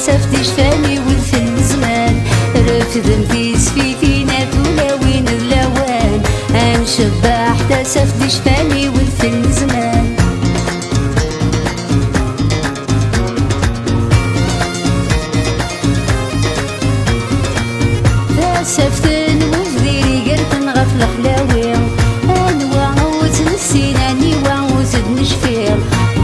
تاسفت شفاني ولف الزمان رفدن في سفيفينا ثلاوين اللوان انشباح تاسفت شفاني ولف الزمان تاسفتن وفديري قرتن غفل خلاوي انواع وتنسيناني وعوزد نشفير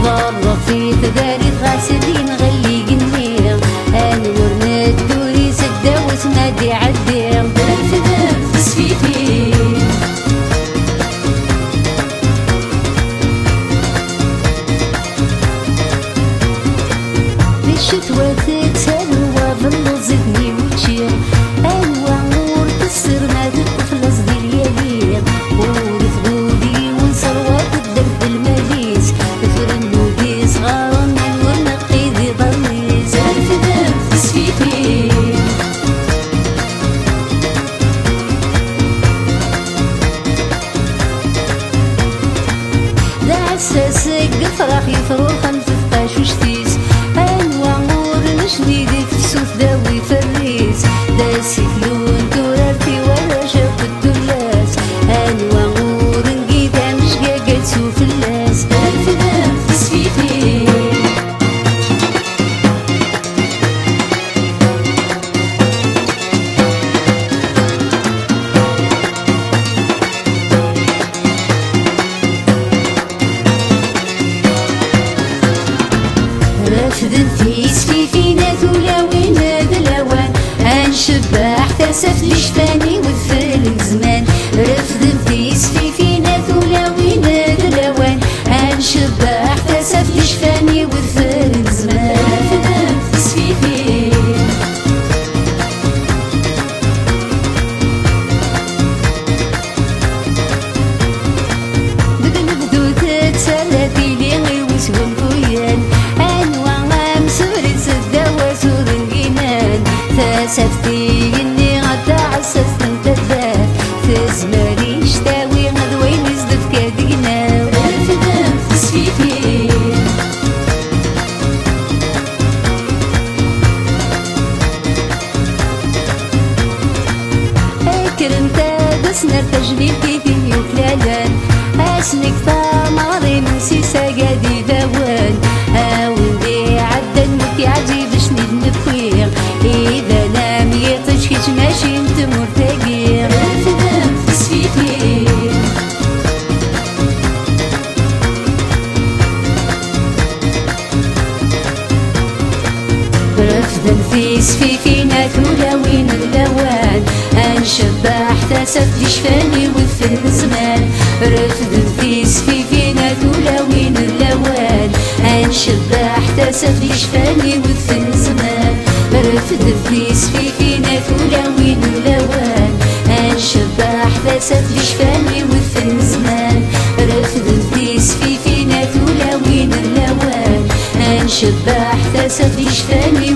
ضر في تداري غاسدين غلي قنير انور ندوري سدا وتنادي عدير تاسفن سفيفين الشتوى تتسلوى ظل زدني وتشير انواع نور تسر ما تخلص دي اليمين ورث غودي ونصروى الدرب المليس فرنو دي صغار انور نقي ذي ضميس تاسفن سفيفين دعساسك قفراخ يفروخن في الطاش وشتيس انواع نور نشديدي في السوف داوي فريس داسي كلون دورارتي ولا شاف الدلاس انواع نور نقيدها مشقاقة تسوف اللاس تاسفن سفيفين رافدن في سفيفينا ثلاوين دلوان انشباح تاسف لشفاني وذفل الزمان رافدن في سفيفينا ثلاوين دلوان انشباح تاسف لشفاني وذفل الزمان رافدن سفيفين بدن بدو تتسالى في ليغي وسهم كويان تاسفتي اني غدا عسست نتداف تزمري شتاوي غدوين نزدف كادقنا تاسفن سفيفين اكرم تادسنا تجلي كيفي يوكلالان اسنك ثماري من سيسا قادي ذوان اوين دي عدن مكي عجيب شني نفوير إذا نام يطشكش ماشي انت مرتقير تاسفن سفيفين رفدن في سفيفينا ثلاوين اللوان انشباح تاسف لشفاني وذفل الزمان رفدن في سفيفينا ثلاوين اللوان انشباح تاسف لشفاني وذفل الزمان رفدن في سفيفينا ثلاوين اللوان انشباح تاسف لشفاني وذفل الزمان رفدن في سفيفينا ثلاوين اللوان انشباح تاسف لشفاني